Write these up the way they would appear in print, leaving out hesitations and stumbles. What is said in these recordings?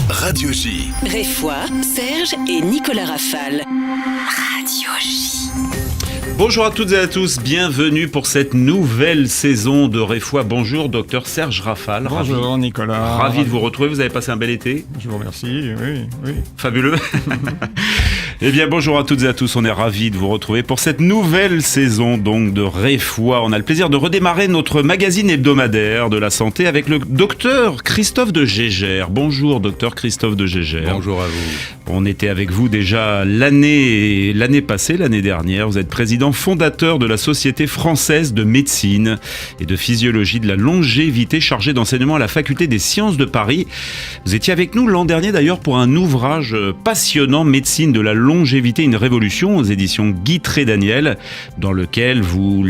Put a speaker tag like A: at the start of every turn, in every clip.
A: Radio J.
B: Réfoy, Serge et Nicolas Rafale. Radio J.
C: Bonjour à toutes et à tous, bienvenue pour cette nouvelle saison de Réfoy. Bonjour docteur Serge Rafale.
D: Bonjour Nicolas.
C: Ravi de vous retrouver, vous avez passé un bel été?
D: Je vous remercie, oui.
C: Fabuleux. Eh bien bonjour à toutes et à tous, on est ravis de vous retrouver pour cette nouvelle saison donc de Réfoy. On a le plaisir de redémarrer notre magazine hebdomadaire de la santé avec le docteur Christophe de Gégère. Bonjour docteur Christophe de Gégère.
E: Bonjour à vous.
C: On était avec vous déjà l'année passée, l'année dernière. Vous êtes président fondateur de la Société française de médecine et de physiologie de la longévité, chargé d'enseignement à la faculté des sciences de Paris. Vous étiez avec nous l'an dernier d'ailleurs pour un ouvrage passionnant, Médecine de la longévité, une révolution, aux éditions Guy Trédaniel, dans lequel vous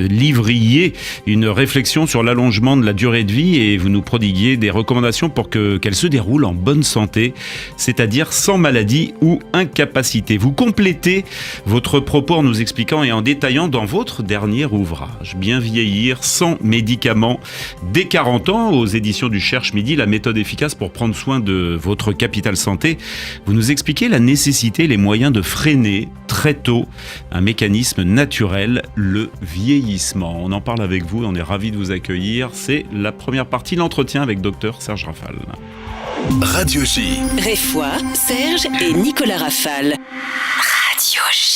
C: livriez une réflexion sur l'allongement de la durée de vie et vous nous prodiguiez des recommandations pour qu'elle se déroule en bonne santé, c'est-à-dire sans maladie ou incapacité. Vous complétez votre propos en nous expliquant et en détaillant dans votre dernier ouvrage, Bien vieillir sans médicaments dès 40 ans, aux éditions du Cherche Midi, la méthode efficace pour prendre soin de votre capital santé. Vous nous expliquez la nécessité et les moyens de freiner très tôt un mécanisme naturel, le vieillissement. On en parle avec vous, on est ravis de vous accueillir. C'est la première partie, l'entretien avec Dr Serge Rafale.
A: Radio J.
B: Réfoy, Serge et Nicolas Rafale. Radio J.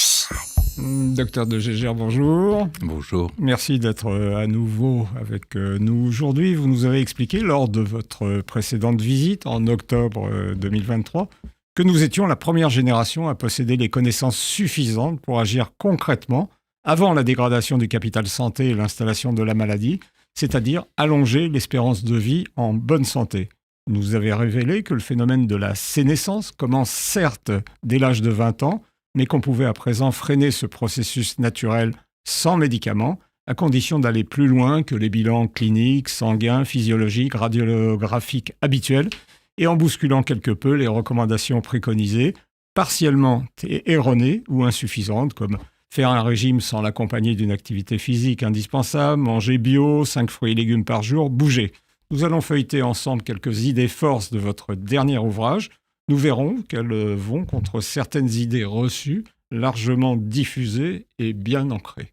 D: Docteur de Gégère, bonjour.
E: Bonjour.
D: Merci d'être à nouveau avec nous aujourd'hui. Vous nous avez expliqué lors de votre précédente visite en octobre 2023 que nous étions la première génération à posséder les connaissances suffisantes pour agir concrètement avant la dégradation du capital santé et l'installation de la maladie, c'est-à-dire allonger l'espérance de vie en bonne santé. Vous nous avez révélé que le phénomène de la sénescence commence certes dès l'âge de 20 ans, mais qu'on pouvait à présent freiner ce processus naturel sans médicaments, à condition d'aller plus loin que les bilans cliniques, sanguins, physiologiques, radiographiques habituels, et en bousculant quelque peu les recommandations préconisées, partiellement erronées ou insuffisantes, comme faire un régime sans l'accompagner d'une activité physique indispensable, manger bio, 5 fruits et légumes par jour, bouger. Nous allons feuilleter ensemble quelques idées forces de votre dernier ouvrage. Nous verrons qu'elles vont contre certaines idées reçues, largement diffusées et bien ancrées.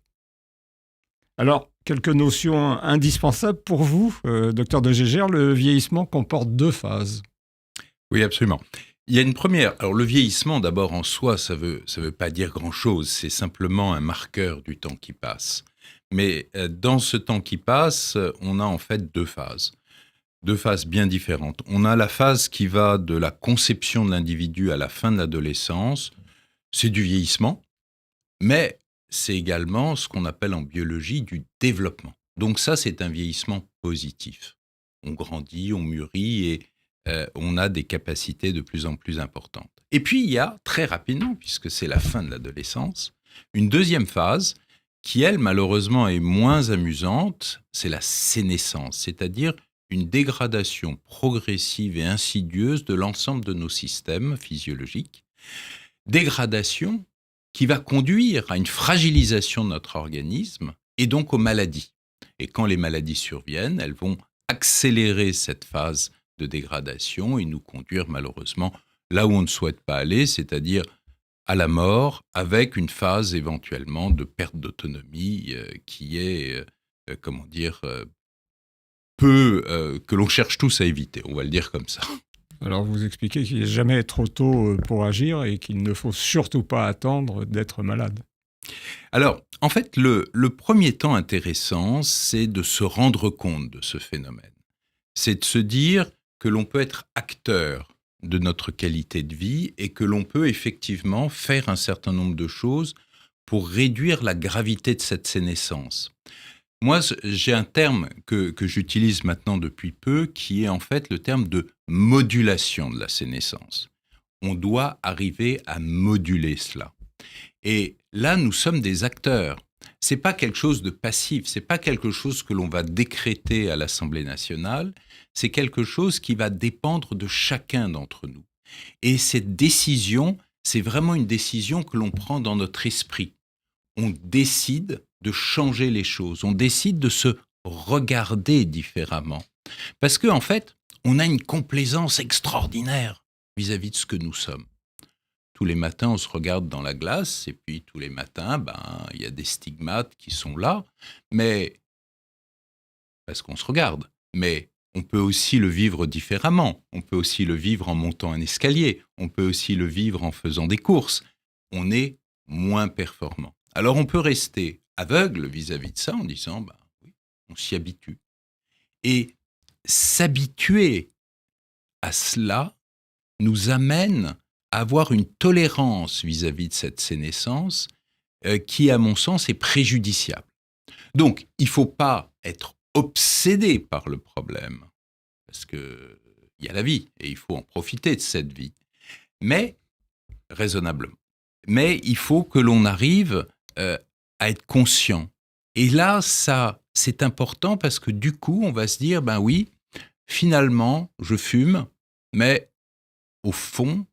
D: Alors, quelques notions indispensables pour vous, docteur de Gégère. Le vieillissement comporte 2 phases.
E: Oui, absolument. Il y a une première. Alors, le vieillissement, d'abord, en soi, ça veut pas dire grand-chose. C'est simplement un marqueur du temps qui passe. Mais dans ce temps qui passe, on a en fait 2 phases. 2 phases bien différentes. On a la phase qui va de la conception de l'individu à la fin de l'adolescence. C'est du vieillissement, mais c'est également ce qu'on appelle en biologie du développement. Donc ça, c'est un vieillissement positif. On grandit, on mûrit et on a des capacités de plus en plus importantes. Et puis, il y a très rapidement, puisque c'est la fin de l'adolescence, une deuxième phase qui, elle, malheureusement, est moins amusante, c'est la sénescence, c'est-à-dire une dégradation progressive et insidieuse de l'ensemble de nos systèmes physiologiques. Dégradation qui va conduire à une fragilisation de notre organisme et donc aux maladies. Et quand les maladies surviennent, elles vont accélérer cette phase de dégradation et nous conduire malheureusement là où on ne souhaite pas aller, c'est-à-dire à la mort, avec une phase éventuellement de perte d'autonomie qui est, que l'on cherche tous à éviter, on va le dire comme ça.
D: Alors vous expliquez qu'il n'est jamais trop tôt pour agir et qu'il ne faut surtout pas attendre d'être malade.
E: Alors, en fait, le premier temps intéressant, c'est de se rendre compte de ce phénomène. C'est de se dire que l'on peut être acteur de notre qualité de vie et que l'on peut effectivement faire un certain nombre de choses pour réduire la gravité de cette sénescence. Moi, j'ai un terme que j'utilise maintenant depuis peu qui est en fait le terme de modulation de la sénescence. On doit arriver à moduler cela. Et là, nous sommes des acteurs. C'est pas quelque chose de passif, c'est pas quelque chose que l'on va décréter à l'Assemblée nationale, c'est quelque chose qui va dépendre de chacun d'entre nous. Et cette décision, c'est vraiment une décision que l'on prend dans notre esprit. On décide de changer les choses, on décide de se regarder différemment. Parce qu'en fait, on a une complaisance extraordinaire vis-à-vis de ce que nous sommes. Tous les matins, on se regarde dans la glace, et puis tous les matins, il y a des stigmates qui sont là, mais parce qu'on se regarde. Mais on peut aussi le vivre différemment. On peut aussi le vivre en montant un escalier. On peut aussi le vivre en faisant des courses. On est moins performant. Alors on peut rester aveugle vis-à-vis de ça en disant, oui, on s'y habitue. Et s'habituer à cela nous amène à avoir une tolérance vis-à-vis de cette sénescence qui, à mon sens, est préjudiciable. Donc, il ne faut pas être obsédé par le problème, parce qu'il y a la vie, et il faut en profiter de cette vie, mais raisonnablement. Mais il faut que l'on arrive à être conscient. Et là, ça, c'est important parce que du coup, on va se dire, oui, finalement, je fume, mais au fond,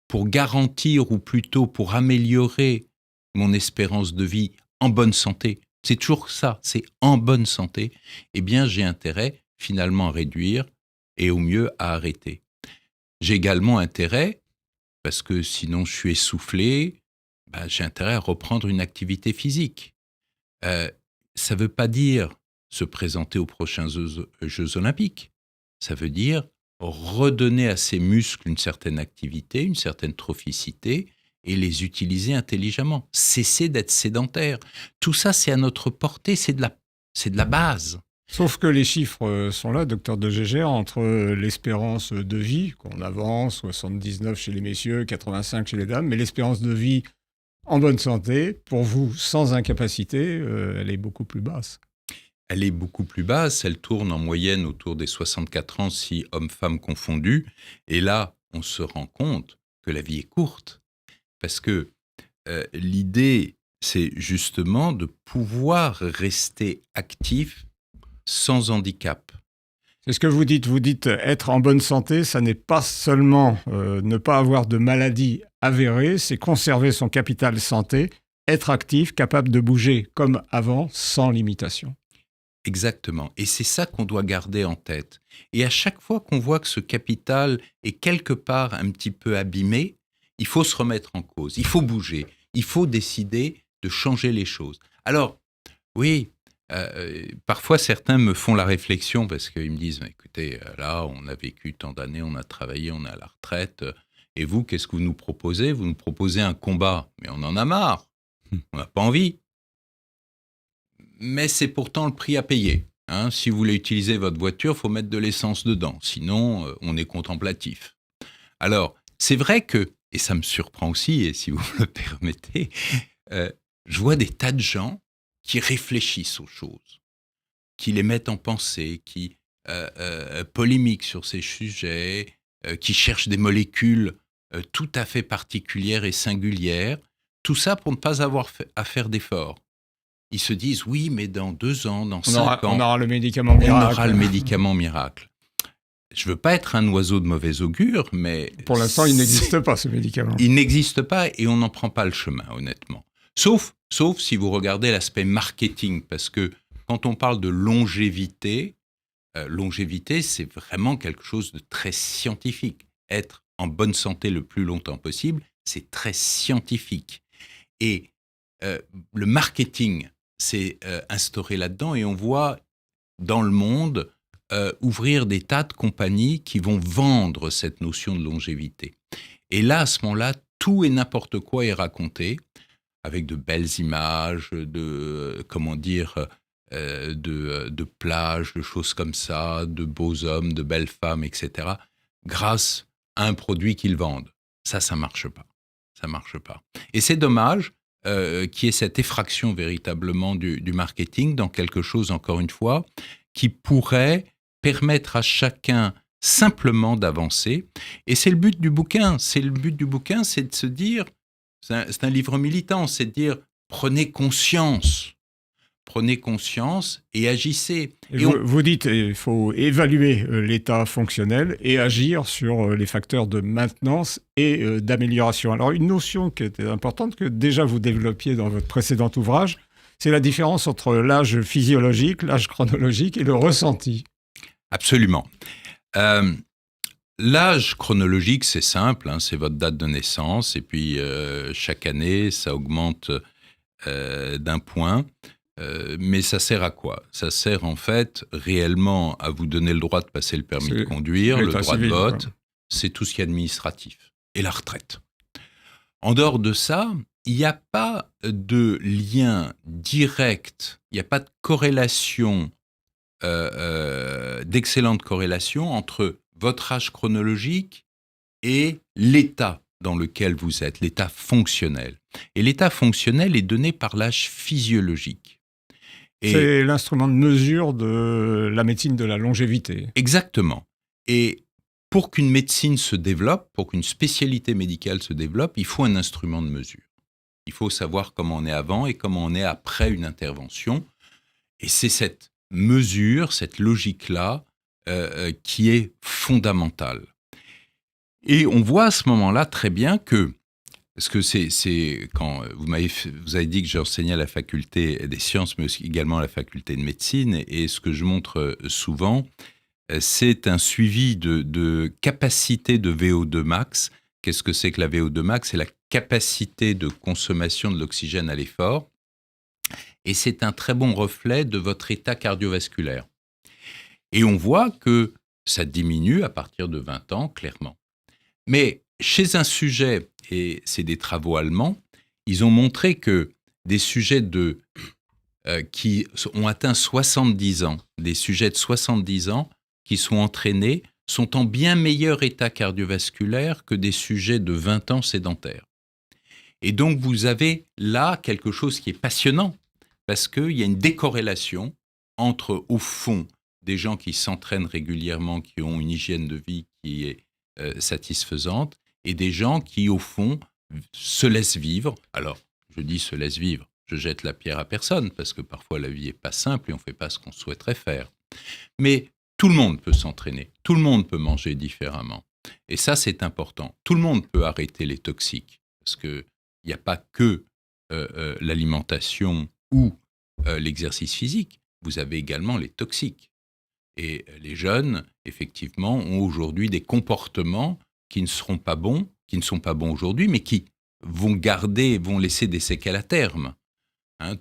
E: pour garantir ou plutôt pour améliorer mon espérance de vie en bonne santé, c'est toujours ça, c'est en bonne santé, eh bien j'ai intérêt finalement à réduire et au mieux à arrêter. J'ai également intérêt, parce que sinon je suis essoufflé, j'ai intérêt à reprendre une activité physique. Ça ne veut pas dire se présenter aux prochains Jeux Olympiques, ça veut dire redonner à ses muscles une certaine activité, une certaine trophicité et les utiliser intelligemment. Cesser d'être sédentaire. Tout ça, c'est à notre portée, c'est de la base.
D: Sauf que les chiffres sont là, docteur de Gégère, entre l'espérance de vie, qu'on avance, 79 chez les messieurs, 85 chez les dames, mais l'espérance de vie en bonne santé, pour vous, sans incapacité, elle est beaucoup plus basse.
E: Elle est beaucoup plus basse, elle tourne en moyenne autour des 64 ans, si hommes-femmes confondus. Et là, on se rend compte que la vie est courte. Parce que l'idée, c'est justement de pouvoir rester actif sans handicap.
D: C'est ce que vous dites. Vous dites être en bonne santé, ça n'est pas seulement ne pas avoir de maladie avérée, c'est conserver son capital santé, être actif, capable de bouger comme avant, sans limitation.
E: Exactement. Et c'est ça qu'on doit garder en tête. Et à chaque fois qu'on voit que ce capital est quelque part un petit peu abîmé, il faut se remettre en cause, il faut bouger, il faut décider de changer les choses. Alors, oui, parfois certains me font la réflexion parce qu'ils me disent, écoutez, là, on a vécu tant d'années, on a travaillé, on est à la retraite, et vous, qu'est-ce que vous nous proposez ? Vous nous proposez un combat, mais on en a marre, on n'a pas envie. Mais c'est pourtant le prix à payer. Si vous voulez utiliser votre voiture, il faut mettre de l'essence dedans. Sinon, on est contemplatif. Alors, c'est vrai que, et ça me surprend aussi, et si vous me le permettez, je vois des tas de gens qui réfléchissent aux choses, qui les mettent en pensée, qui polémiquent sur ces sujets, qui cherchent des molécules tout à fait particulières et singulières. Tout ça pour ne pas avoir à faire d'efforts. Ils se disent, oui, mais dans 2 ans, dans 5 ans,
D: on aura le médicament miracle.
E: On aura le médicament miracle. Je ne veux pas être un oiseau de mauvais augure, mais...
D: Pour l'instant, il n'existe pas, ce médicament.
E: Il n'existe pas et on n'en prend pas le chemin, honnêtement. Sauf si vous regardez l'aspect marketing, parce que quand on parle de longévité, c'est vraiment quelque chose de très scientifique. Être en bonne santé le plus longtemps possible, c'est très scientifique. Et le marketing s'est instauré là-dedans et on voit dans le monde ouvrir des tas de compagnies qui vont vendre cette notion de longévité. Et là, à ce moment-là, tout et n'importe quoi est raconté avec de belles images, de plages, de choses comme ça, de beaux hommes, de belles femmes, etc., grâce à un produit qu'ils vendent. Ça marche pas. Ça marche pas. Et c'est dommage qu'il y ait cette effraction véritablement du marketing dans quelque chose, encore une fois, qui pourrait permettre à chacun simplement d'avancer. Et c'est le but du bouquin. C'est de se dire, c'est un livre militant, c'est de dire, prenez conscience et agissez.
D: Vous dites qu'il faut évaluer l'état fonctionnel et agir sur les facteurs de maintenance et d'amélioration. Alors, une notion qui était importante, que déjà vous développiez dans votre précédent ouvrage, c'est la différence entre l'âge physiologique, l'âge chronologique et le ressenti.
E: Absolument. L'âge chronologique, c'est simple, c'est votre date de naissance, et puis chaque année, ça augmente d'un point. Mais ça sert à quoi ? Ça sert en fait réellement à vous donner le droit de passer le permis de conduire, le droit de vote, c'est tout ce qui est administratif, et la retraite. En dehors de ça, il n'y a pas de lien direct, il n'y a pas de corrélation, d'excellente corrélation entre votre âge chronologique et l'état dans lequel vous êtes, l'état fonctionnel. Et l'état fonctionnel est donné par l'âge physiologique. Et
D: c'est l'instrument de mesure de la médecine de la longévité.
E: Exactement. Et pour qu'une médecine se développe, pour qu'une spécialité médicale se développe, il faut un instrument de mesure. Il faut savoir comment on est avant et comment on est après une intervention. Et c'est cette mesure, cette logique-là, qui est fondamentale. Et on voit à ce moment-là très bien que, parce que c'est quand vous avez dit que j'enseignais à la faculté des sciences, mais aussi également à la faculté de médecine, et ce que je montre souvent, c'est un suivi de capacité de VO2 max. Qu'est-ce que c'est que la VO2 max ? C'est la capacité de consommation de l'oxygène à l'effort, et c'est un très bon reflet de votre état cardiovasculaire. Et on voit que ça diminue à partir de 20 ans, clairement. Mais chez un sujet, et c'est des travaux allemands, ils ont montré que des sujets qui ont atteint 70 ans, des sujets de 70 ans qui sont entraînés, sont en bien meilleur état cardiovasculaire que des sujets de 20 ans sédentaires. Et donc vous avez là quelque chose qui est passionnant, parce qu'il y a une décorrélation entre, au fond, des gens qui s'entraînent régulièrement, qui ont une hygiène de vie qui est satisfaisante, et des gens qui, au fond, se laissent vivre. Alors, je dis se laissent vivre, je jette la pierre à personne, parce que parfois la vie n'est pas simple et on ne fait pas ce qu'on souhaiterait faire. Mais tout le monde peut s'entraîner, tout le monde peut manger différemment. Et ça, c'est important. Tout le monde peut arrêter les toxiques, parce qu'il n'y a pas que l'alimentation ou l'exercice physique. Vous avez également les toxiques. Et les jeunes, effectivement, ont aujourd'hui des comportements qui ne sont pas bons aujourd'hui, mais qui vont laisser des séquelles à terme.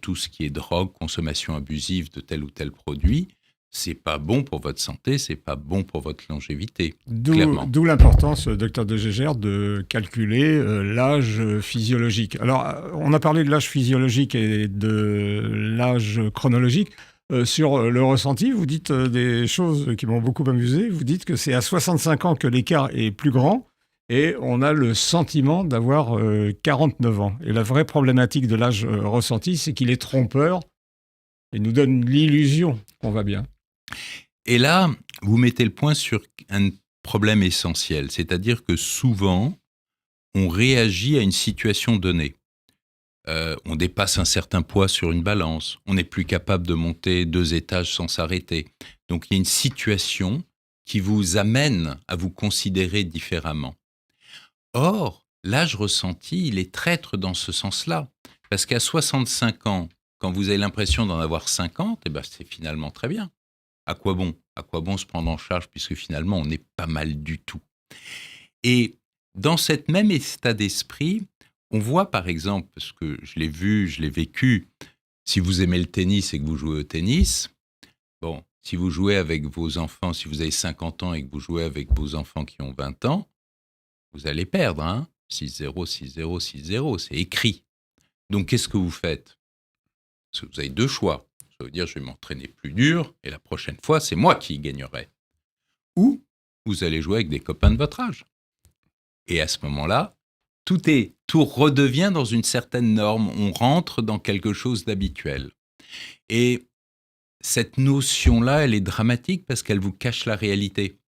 E: Tout ce qui est drogue, consommation abusive de tel ou tel produit, c'est pas bon pour votre santé, c'est pas bon pour votre longévité, clairement.
D: D'où l'importance, docteur de Gégère, de calculer l'âge physiologique. Alors, on a parlé de l'âge physiologique et de l'âge chronologique. Sur le ressenti, vous dites des choses qui m'ont beaucoup amusé. Vous dites que c'est à 65 ans que l'écart est plus grand et on a le sentiment d'avoir 49 ans. Et la vraie problématique de l'âge ressenti, c'est qu'il est trompeur et nous donne l'illusion qu'on va bien.
E: Et là, vous mettez le point sur un problème essentiel, c'est-à-dire que souvent, on réagit à une situation donnée. On dépasse un certain poids sur une balance, on n'est plus capable de monter 2 étages sans s'arrêter. Donc il y a une situation qui vous amène à vous considérer différemment. Or, l'âge ressenti, il est traître dans ce sens-là, parce qu'à 65 ans, quand vous avez l'impression d'en avoir 50, c'est finalement très bien. À quoi bon ? À quoi bon se prendre en charge, puisque finalement, on est pas mal du tout. Et dans cet même état d'esprit, on voit par exemple, parce que je l'ai vu, je l'ai vécu, si vous aimez le tennis et que vous jouez au tennis, si vous jouez avec vos enfants, si vous avez 50 ans et que vous jouez avec vos enfants qui ont 20 ans, vous allez perdre, 6-0, 6-0, 6-0, c'est écrit. Donc qu'est-ce que vous faites ? Parce que vous avez 2 choix. Ça veut dire je vais m'entraîner plus dur et la prochaine fois, c'est moi qui gagnerai. Ou vous allez jouer avec des copains de votre âge. Et à ce moment-là, tout redevient dans une certaine norme. On rentre dans quelque chose d'habituel. Et cette notion-là, elle est dramatique parce qu'elle vous cache la réalité.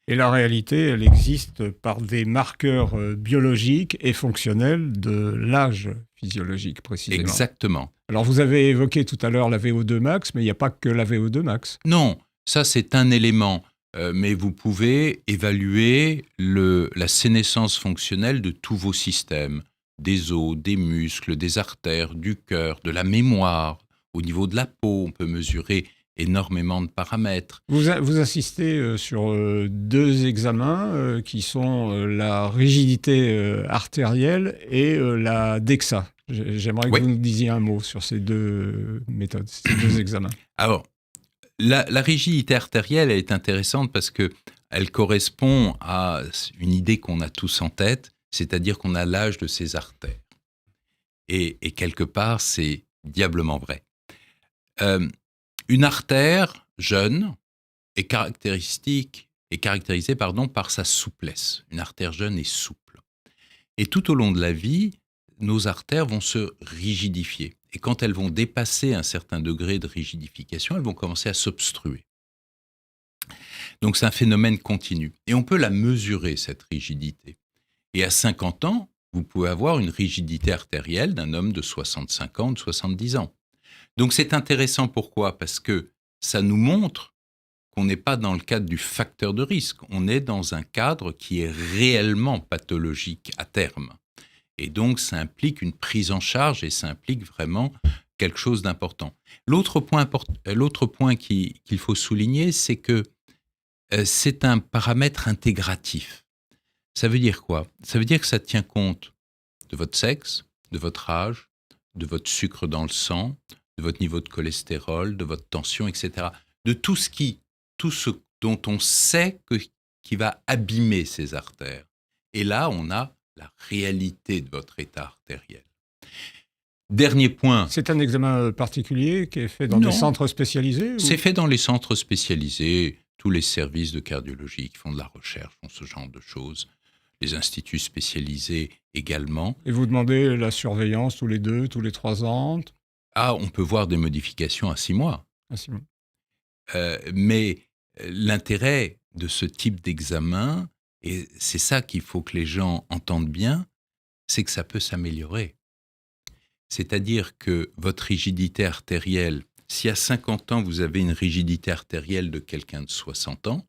D: Et la réalité, elle existe par des marqueurs biologiques et fonctionnels de l'âge physiologique, précisément.
E: Exactement.
D: Alors, vous avez évoqué tout à l'heure la VO2 max, mais il n'y a pas que la VO2 max.
E: Non, ça c'est un élément. Mais vous pouvez évaluer la sénescence fonctionnelle de tous vos systèmes, des os, des muscles, des artères, du cœur, de la mémoire. Au niveau de la peau, on peut mesurer énormément de paramètres.
D: Vous insistez sur deux examens qui sont la rigidité artérielle et la DEXA. J'aimerais que vous nous disiez un mot sur ces deux méthodes, ces deux examens.
E: Alors, la rigidité artérielle elle est intéressante parce qu'elle correspond à une idée qu'on a tous en tête, c'est-à-dire qu'on a l'âge de ses artères. Et quelque part, c'est diablement vrai. Une artère jeune est caractérisée par sa souplesse. Une artère jeune est souple. Et tout au long de la vie, nos artères vont se rigidifier. Et quand elles vont dépasser un certain degré de rigidification, elles vont commencer à s'obstruer. Donc c'est un phénomène continu. Et on peut la mesurer, cette rigidité. Et à 50 ans, vous pouvez avoir une rigidité artérielle d'un homme de 65 ans, de 70 ans. Donc c'est intéressant, pourquoi ? Parce que ça nous montre qu'on n'est pas dans le cadre du facteur de risque, on est dans un cadre qui est réellement pathologique à terme. Et donc ça implique une prise en charge et ça implique vraiment quelque chose d'important. L'autre point qu'il faut souligner, c'est que c'est un paramètre intégratif. Ça veut dire quoi ? Ça veut dire que ça tient compte de votre sexe, de votre âge, de votre sucre dans le sang, de votre niveau de cholestérol, de votre tension, etc. De tout ce dont on sait qui va abîmer ces artères. Et là, on a la réalité de votre état artériel. Dernier point.
D: C'est un examen particulier qui est fait dans des centres spécialisés ?
E: C'est fait dans les centres spécialisés. Tous les services de cardiologie qui font de la recherche font ce genre de choses. Les instituts spécialisés également.
D: Et vous demandez la surveillance tous les 2, tous les 3 ans ?
E: On peut voir des modifications à 6 mois.
D: À 6 mois.
E: Mais l'intérêt de ce type d'examen, et c'est ça qu'il faut que les gens entendent bien, c'est que ça peut s'améliorer. C'est-à-dire que votre rigidité artérielle, si à 50 ans, vous avez une rigidité artérielle de quelqu'un de 60 ans,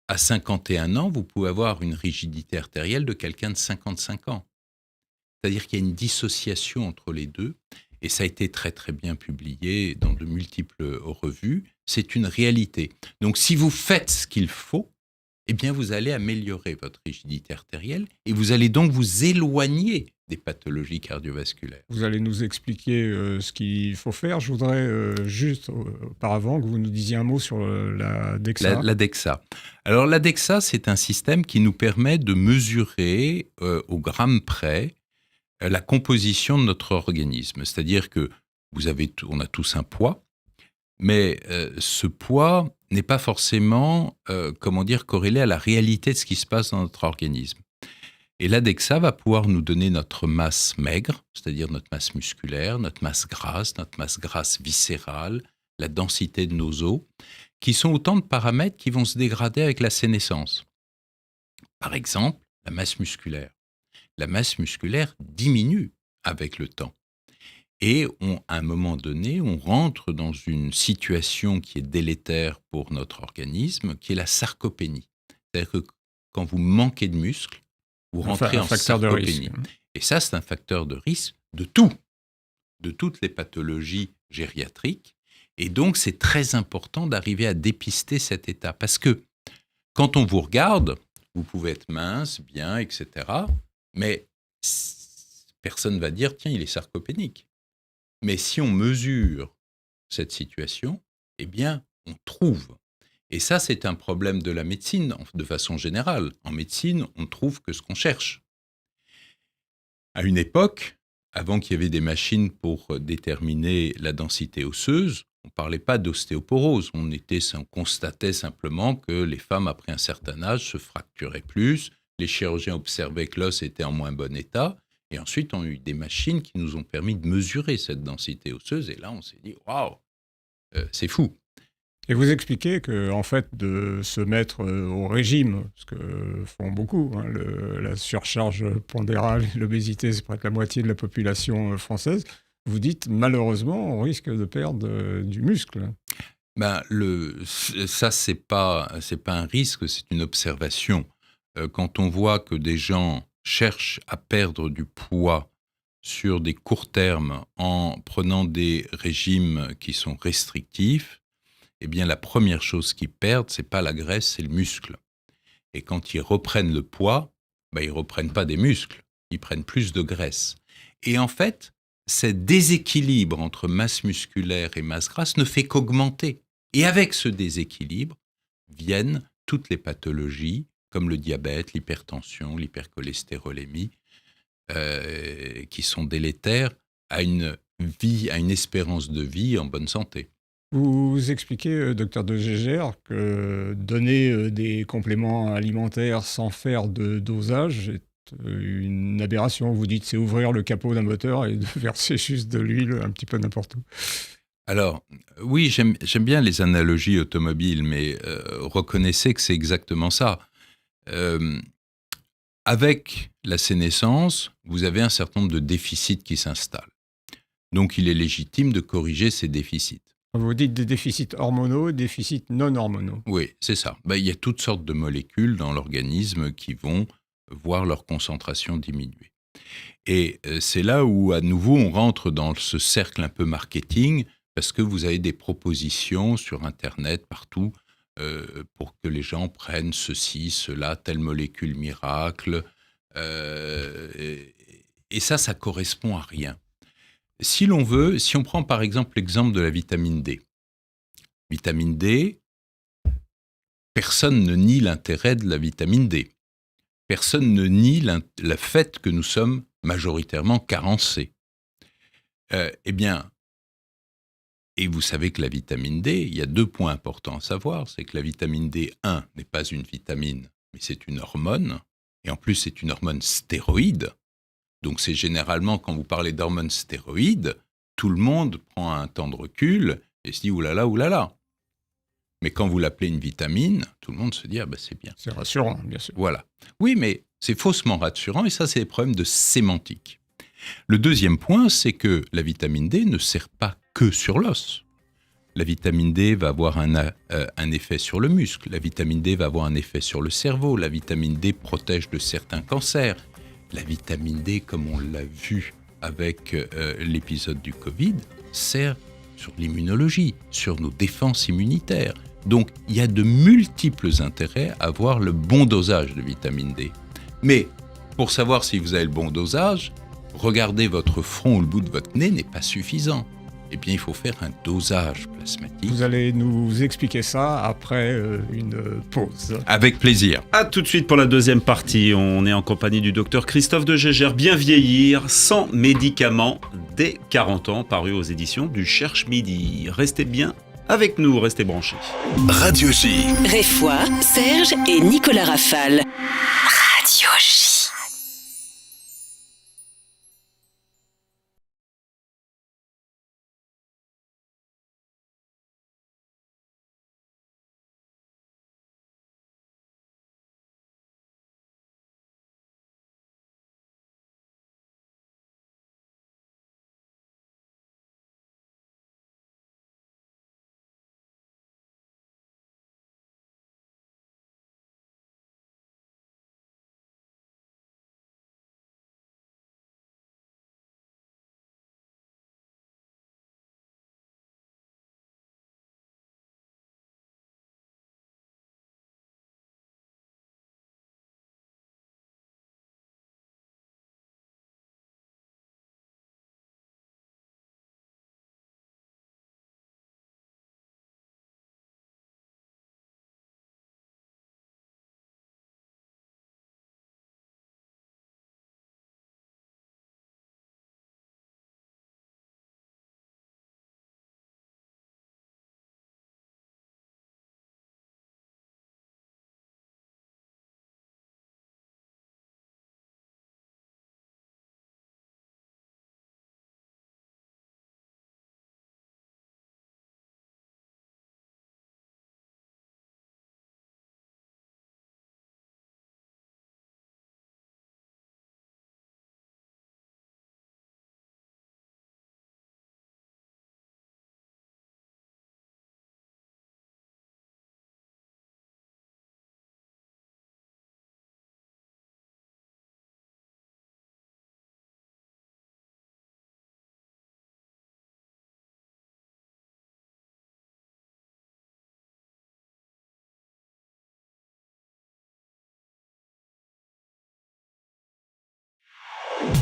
E: à 51 ans, vous pouvez avoir une rigidité artérielle de quelqu'un de 55 ans. C'est-à-dire qu'il y a une dissociation entre les deux, et ça a été très très bien publié dans de multiples revues. C'est une réalité. Donc si vous faites ce qu'il faut, eh bien vous allez améliorer votre rigidité artérielle, et vous allez donc vous éloigner des pathologies cardiovasculaires.
D: Vous allez nous expliquer ce qu'il faut faire. Je voudrais juste auparavant que vous nous disiez un mot sur la DEXA.
E: La DEXA. Alors la DEXA, c'est un système qui nous permet de mesurer au gramme près la composition de notre organisme. C'est-à-dire que on a tous un poids, mais ce poids n'est pas forcément corrélé à la réalité de ce qui se passe dans notre organisme. Et la DEXA va pouvoir nous donner notre masse maigre, c'est-à-dire notre masse musculaire, notre masse grasse viscérale, la densité de nos os, qui sont autant de paramètres qui vont se dégrader avec la sénescence. Par exemple, la masse musculaire. La masse musculaire diminue avec le temps. Et à un moment donné, on rentre dans une situation qui est délétère pour notre organisme, qui est la sarcopénie. C'est-à-dire que quand vous manquez de muscles, vous rentrez en sarcopénie. Et ça, c'est un facteur de risque de toutes les pathologies gériatriques. Et donc, c'est très important d'arriver à dépister cet état. Parce que quand on vous regarde, vous pouvez être mince, bien, etc. Mais personne ne va dire, tiens, il est sarcopénique. Mais si on mesure cette situation, eh bien, on trouve. Et ça, c'est un problème de la médecine, de façon générale. En médecine, on ne trouve que ce qu'on cherche. À une époque, avant qu'il y avait des machines pour déterminer la densité osseuse, on ne parlait pas d'ostéoporose. On constatait simplement que les femmes, après un certain âge, se fracturaient plus. Les chirurgiens observaient que l'os était en moins bon état. Et ensuite, on a eu des machines qui nous ont permis de mesurer cette densité osseuse. Et là, on s'est dit, waouh, c'est fou.
D: Et vous expliquez qu'en fait, de se mettre au régime, ce que font beaucoup, la surcharge pondérale et l'obésité, c'est près de la moitié de la population française, vous dites, malheureusement, on risque de perdre du muscle.
E: Ça, c'est pas un risque, c'est une observation. Quand on voit que des gens cherchent à perdre du poids sur des courts termes en prenant des régimes qui sont restrictifs, eh bien la première chose qu'ils perdent, c'est pas la graisse, c'est le muscle. Et quand ils reprennent le poids, ils reprennent pas des muscles, ils prennent plus de graisse. Et en fait, ce déséquilibre entre masse musculaire et masse grasse ne fait qu'augmenter. Et avec ce déséquilibre viennent toutes les pathologies comme le diabète, l'hypertension, l'hypercholestérolémie, qui sont délétères à une espérance de vie en bonne santé.
D: Vous expliquez, docteur de Gégère, que donner des compléments alimentaires sans faire de dosage est une aberration. Vous dites c'est ouvrir le capot d'un moteur et de verser juste de l'huile un petit peu n'importe où.
E: Alors, oui, j'aime bien les analogies automobiles, mais reconnaissez que c'est exactement ça. Avec la sénescence, vous avez un certain nombre de déficits qui s'installent. Donc, il est légitime de corriger ces déficits.
D: Vous dites des déficits hormonaux, déficits non hormonaux.
E: Oui, c'est ça. Il y a toutes sortes de molécules dans l'organisme qui vont voir leur concentration diminuer. Et c'est là où, à nouveau, on rentre dans ce cercle un peu marketing, parce que vous avez des propositions sur Internet, partout, pour que les gens prennent ceci, cela, telle molécule miracle. Et ça correspond à rien. Si l'on veut, si on prend par exemple l'exemple de la vitamine D. Vitamine D, personne ne nie l'intérêt de la vitamine D. Personne ne nie le fait que nous sommes majoritairement carencés. Eh bien, et vous savez que la vitamine D, il y a 2 points importants à savoir. C'est que la vitamine D, 1, n'est pas une vitamine, mais c'est une hormone. Et en plus, c'est une hormone stéroïde. Donc c'est généralement, quand vous parlez d'hormones stéroïdes, tout le monde prend un temps de recul et se dit « oulala, oulala ». Mais quand vous l'appelez une vitamine, tout le monde se dit « ah ben c'est bien ».
D: C'est rassurant, bien sûr.
E: Voilà. Oui, mais c'est faussement rassurant et ça, c'est des problèmes de sémantique. Le deuxième point, c'est que la vitamine D ne sert pas que sur l'os. La vitamine D va avoir un effet sur le muscle. La vitamine D va avoir un effet sur le cerveau. La vitamine D protège de certains cancers. La vitamine D, comme on l'a vu avec l'épisode du Covid, sert sur l'immunologie, sur nos défenses immunitaires. Donc, il y a de multiples intérêts à avoir le bon dosage de vitamine D. Mais, pour savoir si vous avez le bon dosage, regarder votre front ou le bout de votre nez n'est pas suffisant. Eh bien, il faut faire un dosage plasmatique.
D: Vous allez nous expliquer ça après une pause.
E: Avec plaisir.
C: A tout de suite pour la deuxième partie. On est en compagnie du docteur Christophe de Gégère, Bien vieillir sans médicaments dès 40 ans, paru aux éditions du Cherche Midi. Restez bien avec nous, restez branchés.
A: Radio J.
B: Réfoy, Serge et Nicolas Rafale. Radio J.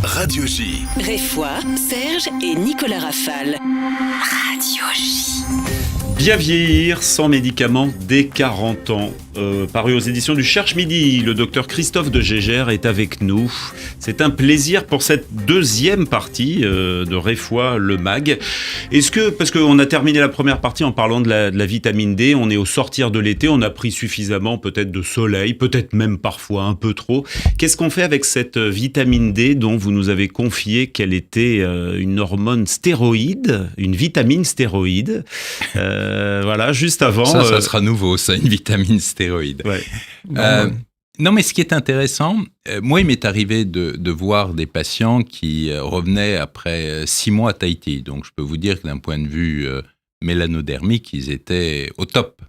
A: Radio J.
B: Réfoy, Serge et Nicolas Rafale. Radio J.
C: Bien vieillir sans médicaments dès 40 ans. Paru aux éditions du Cherche Midi, le docteur Christophe de Gégère est avec nous. C'est un plaisir pour cette deuxième partie de Réfoy le Mag. Est-ce que, parce qu'on a terminé la première partie en parlant de la vitamine D, on est au sortir de l'été, on a pris suffisamment peut-être de soleil, peut-être même parfois un peu trop. Qu'est-ce qu'on fait avec cette vitamine D dont vous nous avez confié qu'elle était une hormone stéroïde, une vitamine stéroïde voilà, juste avant...
E: Ça sera nouveau, ça, une vitamine stéroïde.
C: Ouais.
E: Non, mais ce qui est intéressant, moi, il m'est arrivé de voir des patients qui revenaient après 6 mois à Tahiti. Donc, je peux vous dire que d'un point de vue mélanodermique, ils étaient au top,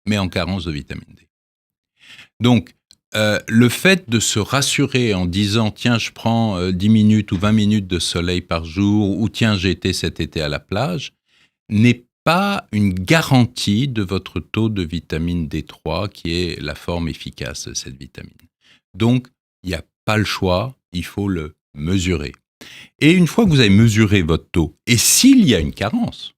E: mais en carence de vitamine D. Donc, le fait de se rassurer en disant « Tiens, je prends 10 minutes ou 20 minutes de soleil par jour » ou « Tiens, j'ai été cet été à la plage » n'est pas une garantie de votre taux de vitamine D3, qui est la forme efficace de cette vitamine. Donc, il n'y a pas le choix, il faut le mesurer. Et une fois que vous avez mesuré votre taux, et s'il y a une carence,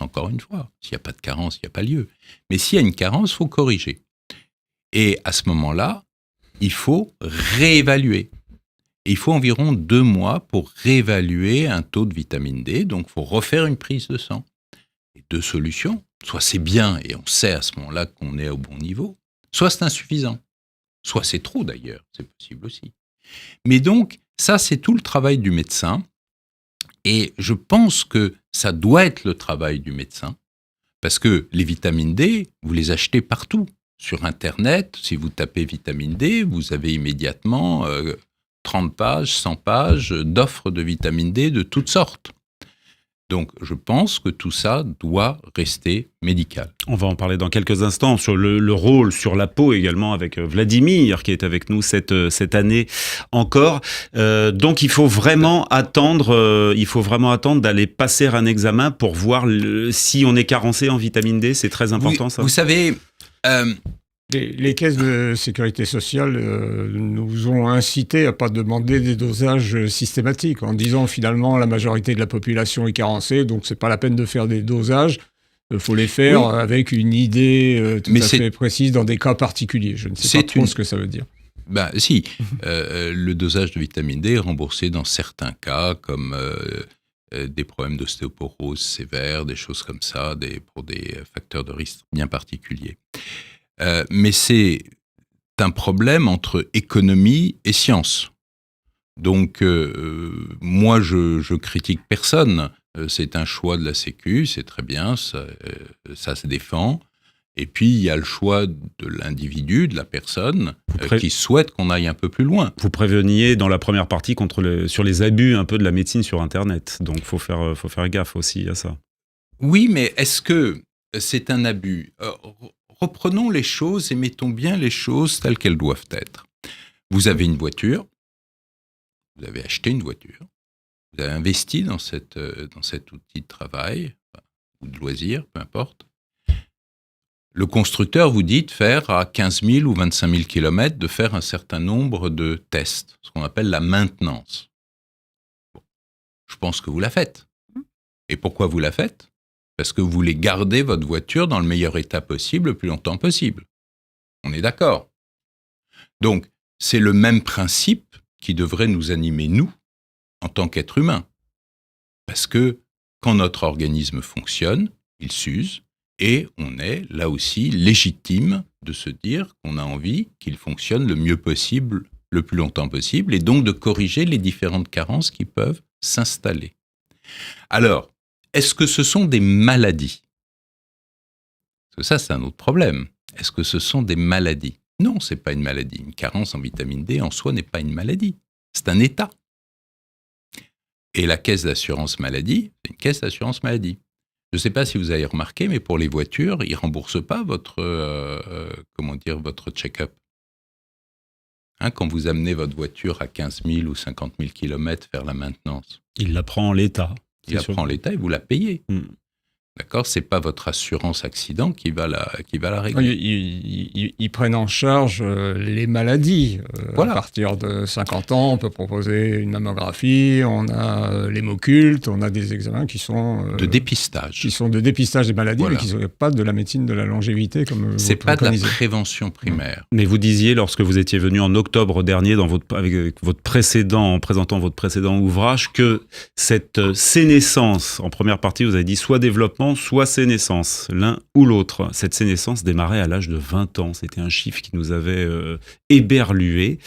E: encore une fois, s'il n'y a pas de carence, il n'y a pas lieu, mais s'il y a une carence, il faut corriger. Et à ce moment-là, il faut réévaluer. Et il faut environ 2 mois pour réévaluer un taux de vitamine D, donc il faut refaire une prise de sang. Et 2 solutions, soit c'est bien et on sait à ce moment-là qu'on est au bon niveau, soit c'est insuffisant, soit c'est trop d'ailleurs, c'est possible aussi. Mais donc, ça c'est tout le travail du médecin, et je pense que ça doit être le travail du médecin, parce que les vitamines D, vous les achetez partout. Sur Internet, si vous tapez vitamine D, vous avez immédiatement 30 pages, 100 pages d'offres de vitamine D de toutes sortes. Donc, je pense que tout ça doit rester médical.
C: On va en parler dans quelques instants sur le rôle sur la peau également avec Vladimir qui est avec nous cette année encore. Donc, il faut vraiment attendre d'aller passer un examen pour voir si on est carencé en vitamine D. C'est très important, ça.
E: Vous savez...
D: Les caisses de sécurité sociale nous ont incité à ne pas demander des dosages systématiques, en disant finalement la majorité de la population est carencée, donc ce n'est pas la peine de faire des dosages. Il faut les faire avec une idée tout à fait précise dans des cas particuliers. Je ne sais pas trop ce que ça veut dire.
E: Ben, si, le dosage de vitamine D est remboursé dans certains cas, comme des problèmes d'ostéoporose sévère, des choses comme ça, pour des facteurs de risque bien particuliers. Mais c'est un problème entre économie et science. Donc, moi, je critique personne. C'est un choix de la Sécu, c'est très bien, ça se défend. Et puis, il y a le choix de l'individu, de la personne, qui souhaite qu'on aille un peu plus loin.
C: Vous préveniez dans la première partie sur les abus un peu de la médecine sur Internet. Donc, il faut faire gaffe aussi à ça.
E: Oui, mais est-ce que c'est un abus ? Reprenons les choses et mettons bien les choses telles qu'elles doivent être. Vous avez une voiture, vous avez acheté une voiture, vous avez investi dans cet outil de travail, ou de loisir, peu importe. Le constructeur vous dit de faire à 15 000 ou 25 000 km, de faire un certain nombre de tests, ce qu'on appelle la maintenance. Bon, je pense que vous la faites. Et pourquoi vous la faites ? Parce que vous voulez garder votre voiture dans le meilleur état possible le plus longtemps possible. On est d'accord. Donc, c'est le même principe qui devrait nous animer, nous, en tant qu'êtres humains. Parce que quand notre organisme fonctionne, il s'use, et on est, là aussi, légitime de se dire qu'on a envie qu'il fonctionne le mieux possible, le plus longtemps possible, et donc de corriger les différentes carences qui peuvent s'installer. Alors, est-ce que ce sont des maladies ? Parce que ça, c'est un autre problème. Est-ce que ce sont des maladies ? Non, ce n'est pas une maladie. Une carence en vitamine D, en soi, n'est pas une maladie. C'est un état. Et la caisse d'assurance maladie, c'est une caisse d'assurance maladie. Je ne sais pas si vous avez remarqué, mais pour les voitures, ils ne remboursent pas votre check-up. Quand vous amenez votre voiture à 15 000 ou 50 000 km faire la maintenance.
C: Il la prend en l'état.
E: Il la prend en l'état et vous la payez. D'accord ? C'est pas votre assurance accident qui va la régler.
D: Ils prennent en charge les maladies.
E: Voilà.
D: À partir de 50 ans, on peut proposer une mammographie, on a l'hémoculte, on a des examens qui sont...
E: De dépistage.
D: Qui sont de dépistage des maladies,
E: Voilà.
D: mais qui ne sont pas de la médecine de la longévité, comme
E: C'est
D: vous
E: pas de la
D: préconisez.
E: prévention primaire.
C: Mais vous disiez, lorsque vous étiez venu en octobre dernier avec votre précédent, en présentant votre précédent ouvrage, que cette sénescence, en première partie, vous avez dit soit développement, soit sénescence, l'un ou l'autre. Cette sénescence démarrait à l'âge de 20 ans. C'était un chiffre qui nous avait éberlué.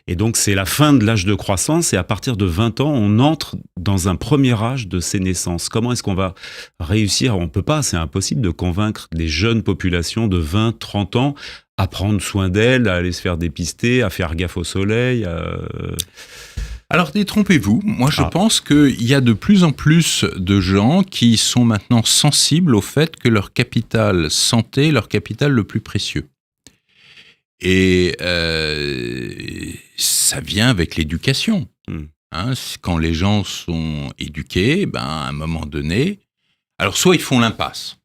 C: Et donc, c'est la fin de l'âge de croissance. Et à partir de 20 ans, on entre dans un premier âge de sénescence. Comment est-ce qu'on va réussir ? On ne peut pas, c'est impossible de convaincre des jeunes populations de 20, 30 ans à prendre soin d'elles, à aller se faire dépister, à faire gaffe au soleil.
E: Alors, détrompez-vous. Moi, je pense qu'il y a de plus en plus de gens qui sont maintenant sensibles au fait que leur capital santé est leur capital le plus précieux. Et ça vient avec l'éducation. Hein, quand les gens sont éduqués, à un moment donné, alors soit ils font l'impasse.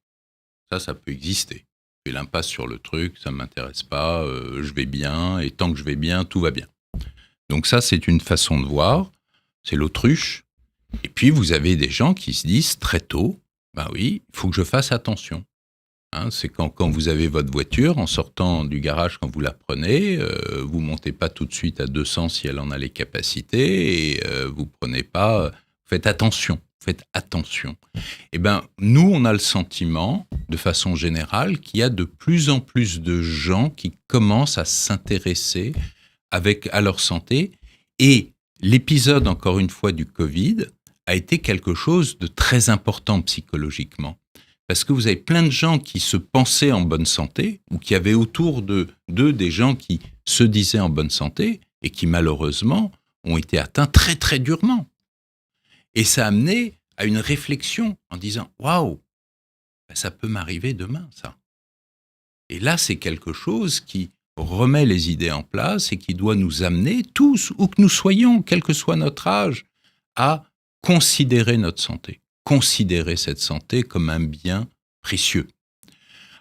E: Ça peut exister. Je fais l'impasse sur le truc, ça ne m'intéresse pas, je vais bien, et tant que je vais bien, tout va bien. Donc ça, c'est une façon de voir, c'est l'autruche. Et puis, vous avez des gens qui se disent très tôt, oui, il faut que je fasse attention. Hein, c'est quand vous avez votre voiture, en sortant du garage, quand vous la prenez, vous ne montez pas tout de suite à 200 si elle en a les capacités, et vous prenez pas, faites attention. Eh bien, nous, on a le sentiment, de façon générale, qu'il y a de plus en plus de gens qui commencent à s'intéresser à leur santé. Et l'épisode, encore une fois, du Covid a été quelque chose de très important psychologiquement. Parce que vous avez plein de gens qui se pensaient en bonne santé, ou qui avaient autour d'eux des gens qui se disaient en bonne santé, et qui malheureusement ont été atteints très très durement. Et ça a amené à une réflexion en disant « Waouh, ça peut m'arriver demain, ça ». Et là, c'est quelque chose qui remet les idées en place et qui doit nous amener, tous, où que nous soyons, quel que soit notre âge, à considérer notre santé, considérer cette santé comme un bien précieux.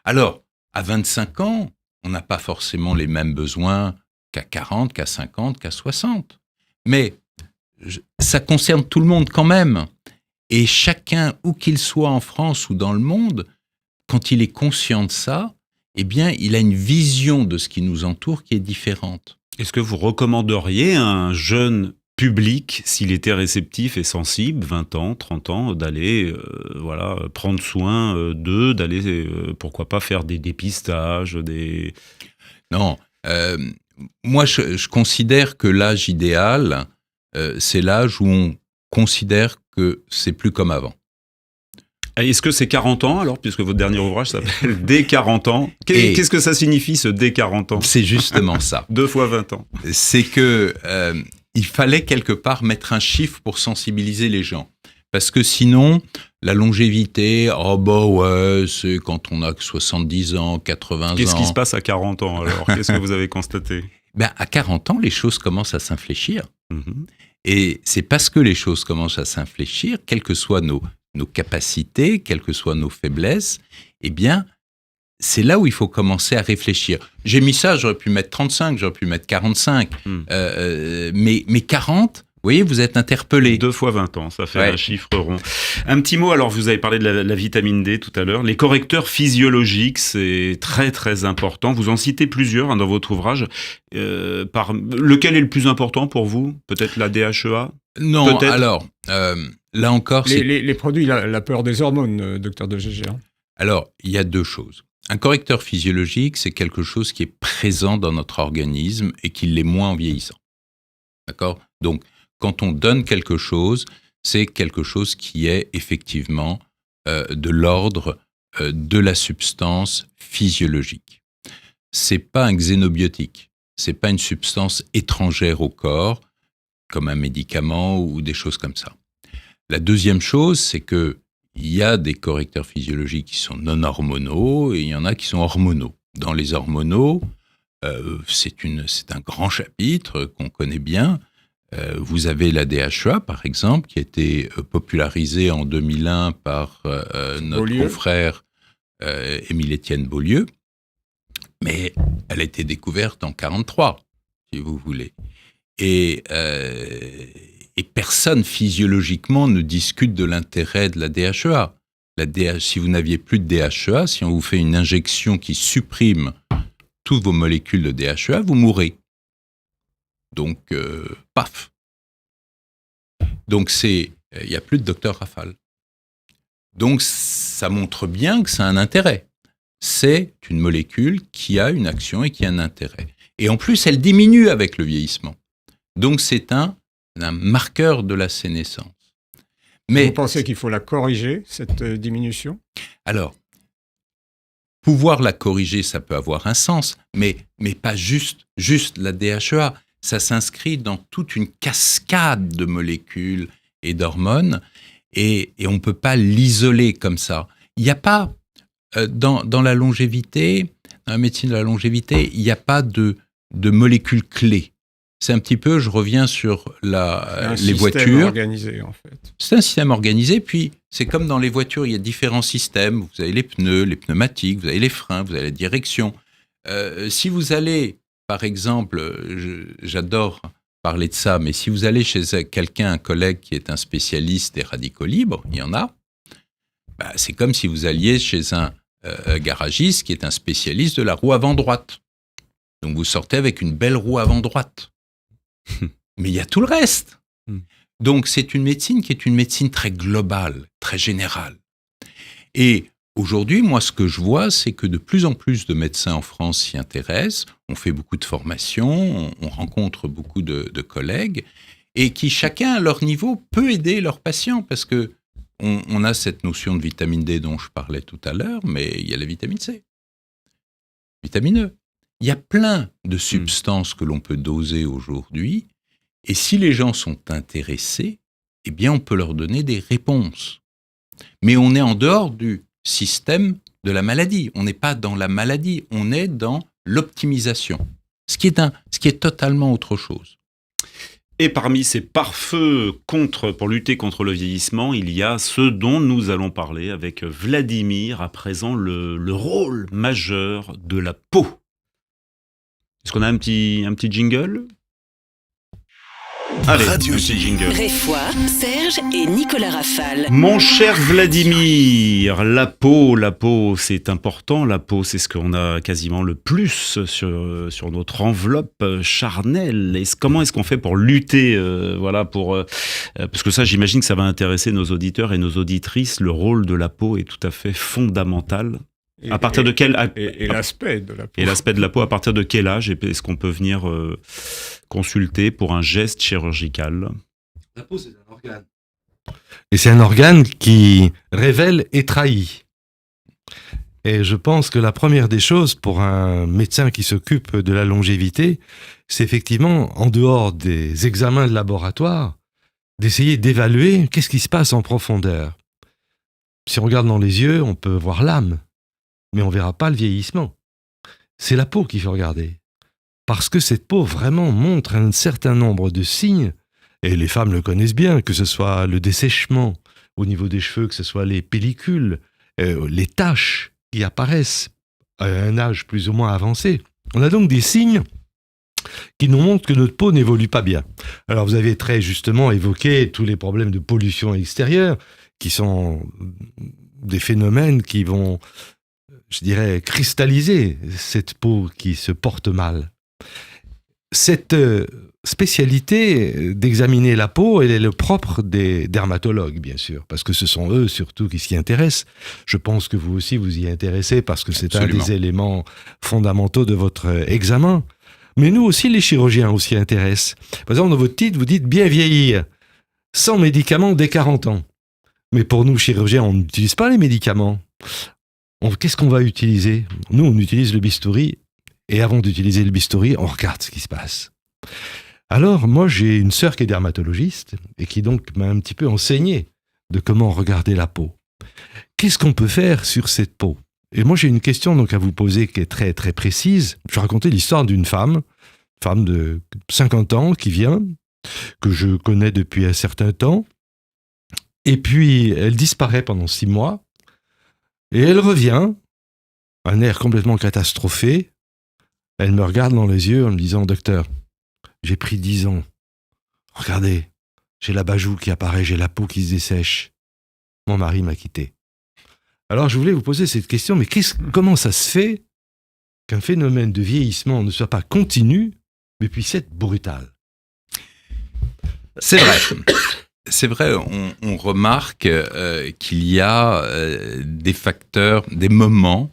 E: Alors, à 25 ans, on n'a pas forcément les mêmes besoins qu'à 40, qu'à 50, qu'à 60. Mais ça concerne tout le monde quand même. Et chacun, où qu'il soit en France ou dans le monde, quand il est conscient de ça, eh bien, il a une vision de ce qui nous entoure qui est différente.
C: Est-ce que vous recommanderiez à un jeune public, s'il était réceptif et sensible, 20 ans, 30 ans, d'aller prendre soin d'eux, d'aller, pourquoi pas, faire des dépistages,
E: Non, moi je considère que l'âge idéal, c'est l'âge où on considère que c'est plus comme avant.
C: Est-ce que c'est 40 ans alors, puisque votre dernier ouvrage s'appelle « Dès 40 ans » Qu'est-ce que ça signifie, ce « Dès 40 ans »
E: C'est justement ça.
C: 2 fois 20 ans.
E: C'est que il fallait quelque part mettre un chiffre pour sensibiliser les gens. Parce que sinon, la longévité, c'est quand on a que 70 ans, 80 ans.
C: Qu'est-ce qui se passe à 40 ans alors ? Qu'est-ce que vous avez constaté ?
E: À 40 ans, les choses commencent à s'infléchir. Et c'est parce que les choses commencent à s'infléchir, quelles que soient nos capacités, quelles que soient nos faiblesses, eh bien, c'est là où il faut commencer à réfléchir. J'ai mis ça, j'aurais pu mettre 35, j'aurais pu mettre 45, mais 40, vous voyez, vous êtes interpellé.
C: 2 fois 20 ans, ça fait un chiffre rond. Un petit mot, alors vous avez parlé de la vitamine D tout à l'heure. Les correcteurs physiologiques, c'est très très important. Vous en citez plusieurs dans votre ouvrage. Lequel est le plus important pour vous ? Peut-être la DHEA ?
E: Non,
C: peut-être.
E: Alors, là encore...
D: Les produits, la peur des hormones, docteur de GG.
E: Alors, il y a 2 choses. Un correcteur physiologique, c'est quelque chose qui est présent dans notre organisme et qui l'est moins en vieillissant. D'accord ? Donc, quand on donne quelque chose, c'est quelque chose qui est effectivement de l'ordre de la substance physiologique. C'est pas un xénobiotique, c'est pas une substance étrangère au corps, comme un médicament ou des choses comme ça. La deuxième chose, c'est que il y a des correcteurs physiologiques qui sont non hormonaux et il y en a qui sont hormonaux. Dans les hormonaux, c'est un grand chapitre qu'on connaît bien. Vous avez la DHEA, par exemple, qui a été popularisée en 2001 par notre
D: Beaulieu.
E: confrère Émile-Étienne Beaulieu, mais elle a été découverte en 1943, si vous voulez. Et personne, physiologiquement, ne discute de l'intérêt de la DHEA. Si vous n'aviez plus de DHEA, si on vous fait une injection qui supprime toutes vos molécules de DHEA, vous mourrez. Donc, paf. Donc, il n'y a plus de docteur Rafale. Donc, ça montre bien que ça a un intérêt. C'est une molécule qui a une action et qui a un intérêt. Et en plus, elle diminue avec le vieillissement. Donc, c'est un marqueur de la sénescence. Mais
D: vous pensez qu'il faut la corriger, cette diminution ?
E: Alors, pouvoir la corriger, ça peut avoir un sens, mais pas juste la DHEA. Ça s'inscrit dans toute une cascade de molécules et d'hormones, et on ne peut pas l'isoler comme ça. Il n'y a pas, dans la longévité, dans la médecine de la longévité, il n'y a pas de molécules clés. C'est un petit peu, je reviens sur les voitures.
D: C'est un système organisé, en fait.
E: C'est un système organisé, puis c'est comme dans les voitures, il y a différents systèmes. Vous avez les pneus, les pneumatiques, vous avez les freins, vous avez la direction. Si vous allez, par exemple, j'adore parler de ça, mais si vous allez chez quelqu'un, un collègue qui est un spécialiste des radicaux libres, il y en a, c'est comme si vous alliez chez un garagiste qui est un spécialiste de la roue avant droite. Donc vous sortez avec une belle roue avant droite. Mais il y a tout le reste. Donc c'est une médecine qui est une médecine très globale, très générale. Et aujourd'hui, moi, ce que je vois, c'est que de plus en plus de médecins en France s'y intéressent. On fait beaucoup de formations, on rencontre beaucoup de collègues, et qui, chacun à leur niveau, peut aider leurs patients, parce que on a cette notion de vitamine D dont je parlais tout à l'heure, mais il y a la vitamine C, vitamine E. Il y a plein de substances que l'on peut doser aujourd'hui, et si les gens sont intéressés, eh bien, on peut leur donner des réponses. Mais on est en dehors du système de la maladie. On n'est pas dans la maladie, on est dans l'optimisation, ce qui est totalement autre chose.
C: Et parmi ces pare-feux pour lutter contre le vieillissement, il y a ce dont nous allons parler avec Vladimir, à présent le rôle majeur de la peau. Est-ce qu'on a un petit jingle ? Allez,
A: Radio
C: un petit
A: J.
C: jingle.
B: Réfoy, Serge et Nicolas Rafale.
C: Mon cher Vladimir, la peau, c'est important. La peau, c'est ce qu'on a quasiment le plus sur notre enveloppe charnelle. Comment est-ce qu'on fait pour lutter, parce que ça, j'imagine que ça va intéresser nos auditeurs et nos auditrices. Le rôle de la peau est tout à fait fondamental. À partir de quel
D: et l'aspect de la peau.
C: Et l'aspect de la peau, à partir de quel âge est-ce qu'on peut venir consulter pour un geste chirurgical ?
F: La peau, c'est un organe. Et c'est un organe qui révèle et trahit. Et je pense que la première des choses pour un médecin qui s'occupe de la longévité, c'est effectivement, en dehors des examens de laboratoire, d'essayer d'évaluer qu'est-ce qui se passe en profondeur. Si on regarde dans les yeux, on peut voir l'âme, mais on ne verra pas le vieillissement. C'est la peau qu'il faut regarder. Parce que cette peau vraiment montre un certain nombre de signes, et les femmes le connaissent bien, que ce soit le dessèchement au niveau des cheveux, que ce soit les pellicules, les taches qui apparaissent à un âge plus ou moins avancé. On a donc des signes qui nous montrent que notre peau n'évolue pas bien. Alors vous avez très justement évoqué tous les problèmes de pollution extérieure, qui sont des phénomènes qui vont, je dirais, cristalliser cette peau qui se porte mal. Cette spécialité d'examiner la peau, elle est le propre des dermatologues, bien sûr, parce que ce sont eux surtout qui s'y intéressent. Je pense que vous aussi vous y intéressez parce que c'est
E: Absolument.
F: un des éléments fondamentaux de votre examen. Mais nous aussi, les chirurgiens, on s'y intéresse. Par exemple, dans votre titre, vous dites « bien vieillir », sans médicaments dès 40 ans. Mais pour nous, chirurgiens, on n'utilise pas les médicaments. Qu'est-ce qu'on va utiliser ? Nous, on utilise le bistouri. Et avant d'utiliser le bistouri, on regarde ce qui se passe. Alors, moi, j'ai une sœur qui est dermatologiste et qui donc m'a un petit peu enseigné de comment regarder la peau. Qu'est-ce qu'on peut faire sur cette peau ? Et moi, j'ai une question donc à vous poser qui est très, très précise. Je vais raconter l'histoire d'une femme de 50 ans qui vient que je connais depuis un certain temps. Et puis, elle disparaît pendant 6 mois. Et elle revient, un air complètement catastrophé. Elle me regarde dans les yeux en me disant « Docteur, j'ai pris 10 ans. Regardez, j'ai la bajoue qui apparaît, j'ai la peau qui se dessèche. Mon mari m'a quitté. » Alors, je voulais vous poser cette question, mais comment ça se fait qu'un phénomène de vieillissement ne soit pas continu, mais puisse être brutal?
E: C'est vrai. C'est vrai, on remarque qu'il y a des facteurs, des moments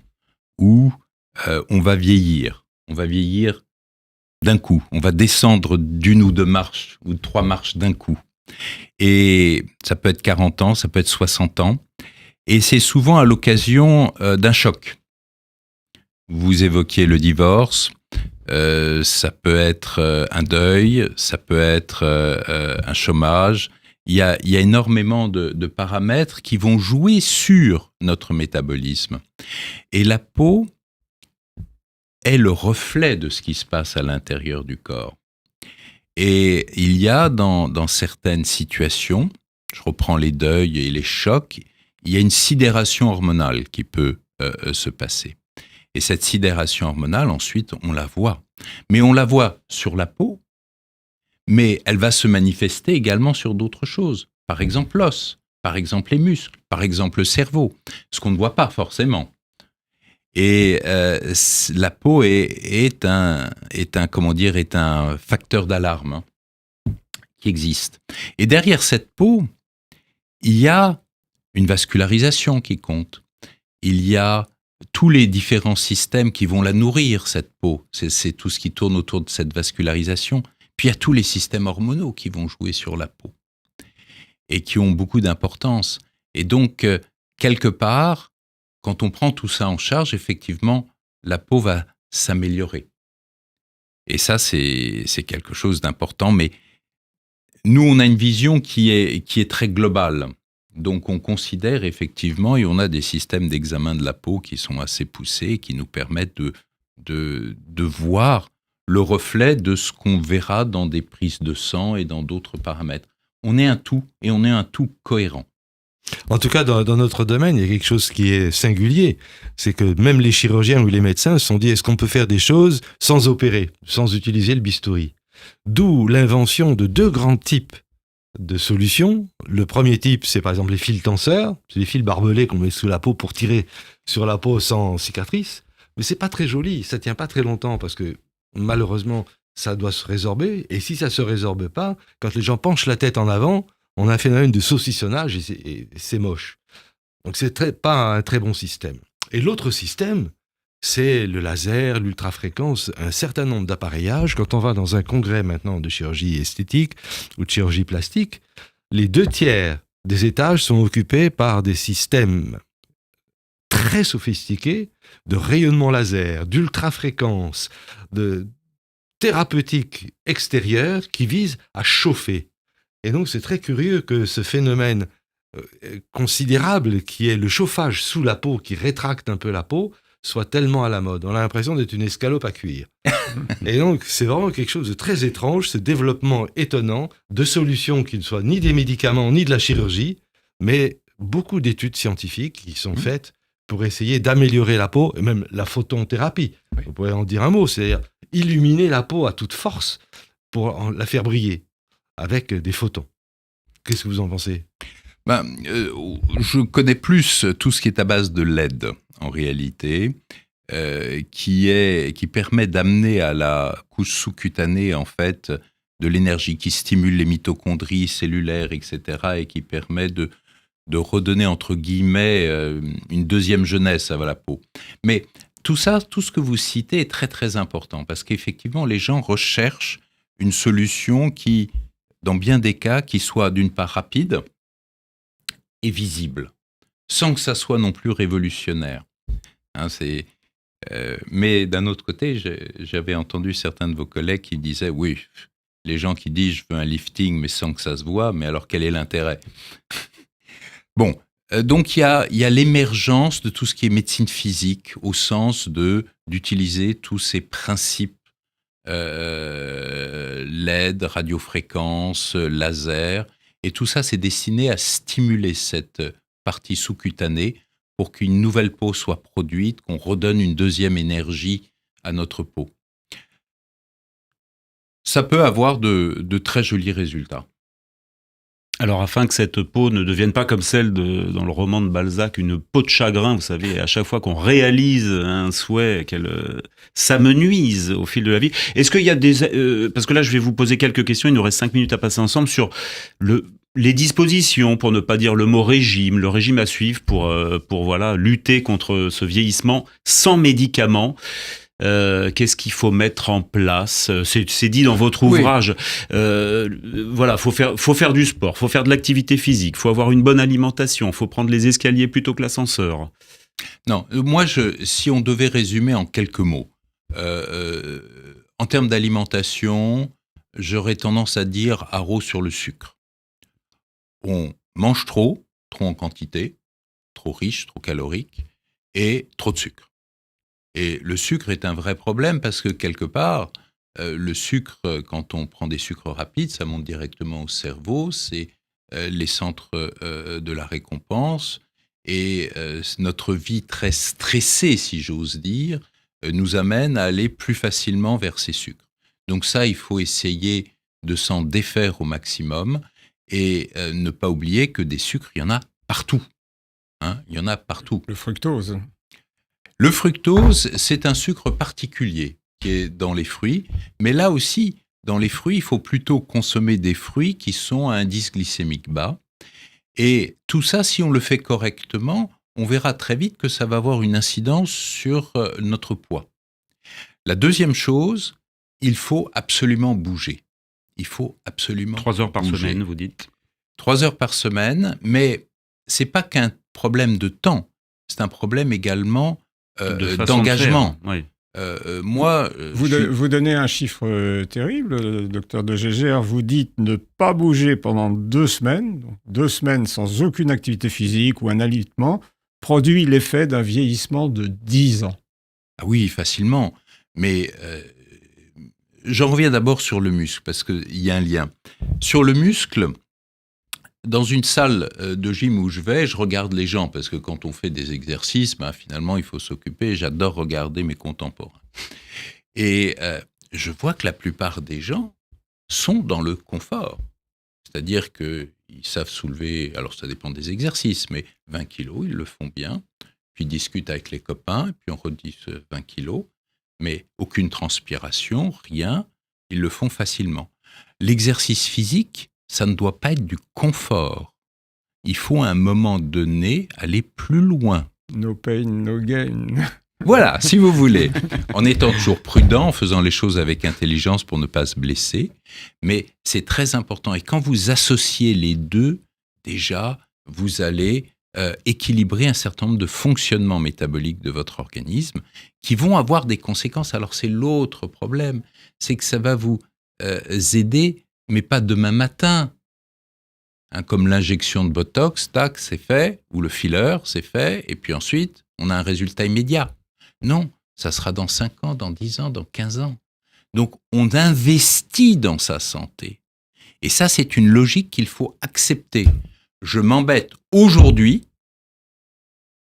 E: où on va vieillir. On va vieillir d'un coup. On va descendre d'une ou deux marches, ou 3 marches d'un coup. Et ça peut être 40 ans, ça peut être 60 ans. Et c'est souvent à l'occasion d'un choc. Vous évoquiez le divorce, ça peut être un deuil, ça peut être un chômage. Il y a énormément de paramètres qui vont jouer sur notre métabolisme. Et la peau est le reflet de ce qui se passe à l'intérieur du corps. Et il y a dans certaines situations, je reprends les deuils et les chocs, il y a une sidération hormonale qui peut se passer. Et cette sidération hormonale, ensuite, on la voit. Mais on la voit sur la peau, mais elle va se manifester également sur d'autres choses. Par exemple, l'os, par exemple, les muscles, par exemple, le cerveau, ce qu'on ne voit pas forcément. Et la peau est un facteur d'alarme qui existe. Et derrière cette peau, il y a une vascularisation qui compte. Il y a tous les différents systèmes qui vont la nourrir, cette peau. C'est tout ce qui tourne autour de cette vascularisation. Puis il y a tous les systèmes hormonaux qui vont jouer sur la peau et qui ont beaucoup d'importance. Et donc, quelque part, quand on prend tout ça en charge, effectivement, la peau va s'améliorer. Et ça, c'est quelque chose d'important. Mais nous, on a une vision qui est très globale. Donc, on considère effectivement, et on a des systèmes d'examen de la peau qui sont assez poussés, qui nous permettent de voir le reflet de ce qu'on verra dans des prises de sang et dans d'autres paramètres. On est un tout, et on est un tout cohérent.
F: En tout cas, dans notre domaine, il y a quelque chose qui est singulier. C'est que même les chirurgiens ou les médecins se sont dit, est-ce qu'on peut faire des choses sans opérer, sans utiliser le bistouri? D'où l'invention de 2 grands types de solutions. Le premier type, c'est par exemple les fils tenseurs. C'est des fils barbelés qu'on met sous la peau pour tirer sur la peau sans cicatrice. Mais c'est pas très joli, ça tient pas très longtemps parce que malheureusement, ça doit se résorber. Et si ça se résorbe pas, quand les gens penchent la tête en avant, on a un phénomène de saucissonnage et c'est moche. Donc c'est pas un très bon système. Et l'autre système, c'est le laser, l'ultrafréquence, un certain nombre d'appareillages. Quand on va dans un congrès maintenant de chirurgie esthétique ou de chirurgie plastique, les 2/3 des étages sont occupés par des systèmes très sophistiqués de rayonnement laser, d'ultrafréquence, de thérapeutique extérieure qui visent à chauffer. Et donc c'est très curieux que ce phénomène considérable qui est le chauffage sous la peau, qui rétracte un peu la peau, soit tellement à la mode. On a l'impression d'être une escalope à cuire. Et donc, c'est vraiment quelque chose de très étrange, ce développement étonnant de solutions qui ne soient ni des médicaments ni de la chirurgie, mais beaucoup d'études scientifiques qui sont faites pour essayer d'améliorer la peau, et même la photothérapie. Oui. Vous pourrez en dire un mot, c'est-à-dire illuminer la peau à toute force pour la faire briller avec des photons. Qu'est-ce que vous en pensez ?
E: Je connais plus tout ce qui est à base de LED, en réalité, qui permet d'amener à la couche sous-cutanée, en fait, de l'énergie qui stimule les mitochondries cellulaires, etc., et qui permet de redonner, entre guillemets, une deuxième jeunesse à la peau. Mais tout ça, tout ce que vous citez est très, très important, parce qu'effectivement, les gens recherchent une solution qui, dans bien des cas, qui soit d'une part rapide, et visible, sans que ça soit non plus révolutionnaire. Mais d'un autre côté, j'avais entendu certains de vos collègues qui disaient « Oui, les gens qui disent « Je veux un lifting, mais sans que ça se voit, mais alors quel est l'intérêt ?» Bon, donc il y a l'émergence de tout ce qui est médecine physique, au sens d'utiliser tous ces principes LED, radiofréquence, laser. Et tout ça, c'est destiné à stimuler cette partie sous-cutanée pour qu'une nouvelle peau soit produite, qu'on redonne une deuxième énergie à notre peau. Ça peut avoir de très jolis résultats.
C: Alors, afin que cette peau ne devienne pas comme celle dans le roman de Balzac, une peau de chagrin, vous savez, à chaque fois qu'on réalise un souhait, qu'elle s'amenuise au fil de la vie. Est-ce qu'il y a parce que là, je vais vous poser quelques questions, il nous reste 5 minutes à passer ensemble, sur les dispositions, pour ne pas dire le mot régime, le régime à suivre pour voilà, lutter contre ce vieillissement sans médicaments. Qu'est-ce qu'il faut mettre en place ? C'est dit dans votre ouvrage. Voilà, faut faire du sport, faut faire de l'activité physique, faut avoir une bonne alimentation, faut prendre les escaliers plutôt que l'ascenseur.
E: Non, moi, si on devait résumer en quelques mots, en termes d'alimentation, j'aurais tendance à dire haro sur le sucre. On mange trop en quantité, trop riche, trop calorique, et trop de sucre. Et le sucre est un vrai problème parce que quelque part, le sucre, quand on prend des sucres rapides, ça monte directement au cerveau, c'est les centres de la récompense, et notre vie très stressée, si j'ose dire, nous amène à aller plus facilement vers ces sucres. Donc ça, il faut essayer de s'en défaire au maximum et ne pas oublier que des sucres, il y en a partout. Il y en a partout.
D: Le fructose.
E: Le fructose, c'est un sucre particulier qui est dans les fruits, mais là aussi, dans les fruits, il faut plutôt consommer des fruits qui sont à indice glycémique bas. Et tout ça, si on le fait correctement, on verra très vite que ça va avoir une incidence sur notre poids. La deuxième chose, il faut absolument bouger. Il faut absolument
C: 3 heures par
E: bouger.
C: semaine, vous dites ?
E: 3 heures par semaine, mais c'est pas qu'un problème de temps, c'est un problème également d'engagement.
C: Oui.
E: Moi,
D: vous donnez un chiffre terrible, docteur de Gégère. Vous dites ne pas bouger pendant 2 semaines. Donc 2 semaines sans aucune activité physique ou un alimentement produit l'effet d'un vieillissement de 10 ans.
E: Ah oui, facilement. Mais j'en reviens d'abord sur le muscle, parce qu'il y a un lien. Sur le muscle, dans une salle de gym où je vais, je regarde les gens, parce que quand on fait des exercices, finalement, il faut s'occuper. J'adore regarder mes contemporains. Et je vois que la plupart des gens sont dans le confort. C'est-à-dire qu'ils savent soulever, alors ça dépend des exercices, mais 20 kilos, ils le font bien. Puis ils discutent avec les copains, et puis on redit 20 kilos. Mais aucune transpiration, rien, ils le font facilement. L'exercice physique, ça ne doit pas être du confort. Il faut à un moment donné aller plus loin.
D: No pain, no gain.
E: Voilà, si vous voulez, en étant toujours prudent, en faisant les choses avec intelligence pour ne pas se blesser. Mais c'est très important. Et quand vous associez les deux, déjà, vous allez équilibrer un certain nombre de fonctionnements métaboliques de votre organisme qui vont avoir des conséquences. Alors c'est l'autre problème, c'est que ça va vous aider, mais pas demain matin. Comme l'injection de Botox, tac, c'est fait, ou le filler, c'est fait, et puis ensuite, on a un résultat immédiat. Non, ça sera dans 5 ans, dans 10 ans, dans 15 ans. Donc, on investit dans sa santé. Et ça, c'est une logique qu'il faut accepter. Je m'embête aujourd'hui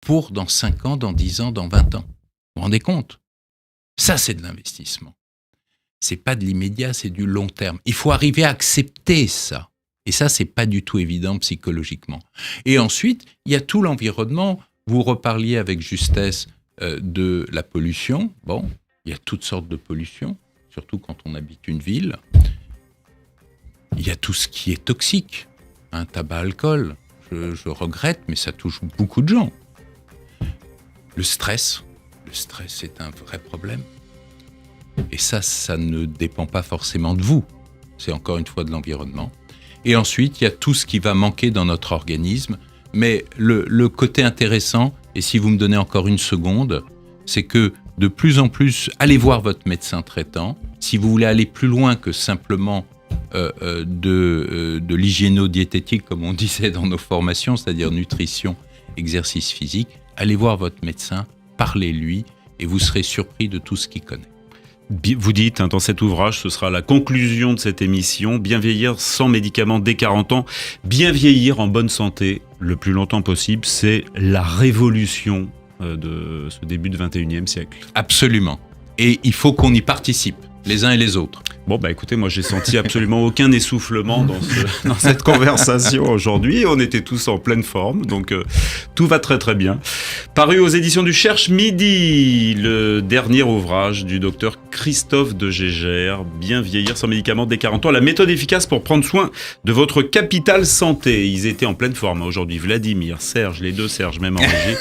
E: pour dans 5 ans, dans 10 ans, dans 20 ans. Vous vous rendez compte ? Ça, c'est de l'investissement. C'est pas de l'immédiat, c'est du long terme. Il faut arriver à accepter ça. Et ça, c'est pas du tout évident psychologiquement. Et ensuite, il y a tout l'environnement. Vous reparliez avec justesse de la pollution. Bon, il y a toutes sortes de pollutions, surtout quand on habite une ville. Il y a tout ce qui est toxique. Tabac, alcool. Je regrette, mais ça touche beaucoup de gens. Le stress est un vrai problème. Et ça ne dépend pas forcément de vous. C'est encore une fois de l'environnement. Et ensuite, il y a tout ce qui va manquer dans notre organisme. Mais le côté intéressant, et si vous me donnez encore une seconde, c'est que de plus en plus, allez voir votre médecin traitant. Si vous voulez aller plus loin que simplement de l'hygiéno-diététique, comme on disait dans nos formations, c'est-à-dire nutrition, exercice physique, allez voir votre médecin, parlez-lui, et vous serez surpris de tout ce qu'il connaît.
C: Vous dites, dans cet ouvrage, ce sera la conclusion de cette émission, bien vieillir sans médicaments dès 40 ans, bien vieillir en bonne santé le plus longtemps possible, c'est la révolution de ce début du 21e siècle.
E: Absolument. Et il faut qu'on y participe, les uns et les autres.
C: Bon, écoutez, moi j'ai senti absolument aucun essoufflement dans cette conversation aujourd'hui. On était tous en pleine forme, donc tout va très très bien. Paru aux éditions du Cherche Midi, le dernier ouvrage du docteur Christophe de Gégère, Bien vieillir sans médicaments dès 40 ans, la méthode efficace pour prendre soin de votre capital santé. Ils étaient en pleine forme aujourd'hui, Vladimir, Serge, les deux Serge, même en régie.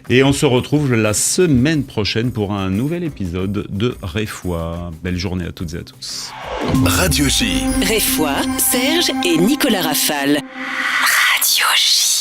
C: Et on se retrouve la semaine prochaine pour un nouvel épisode de Réfois. Belle journée à toutes et à tous.
A: Radio J.
B: Réfois, Serge et Nicolas Rafal. Radio J.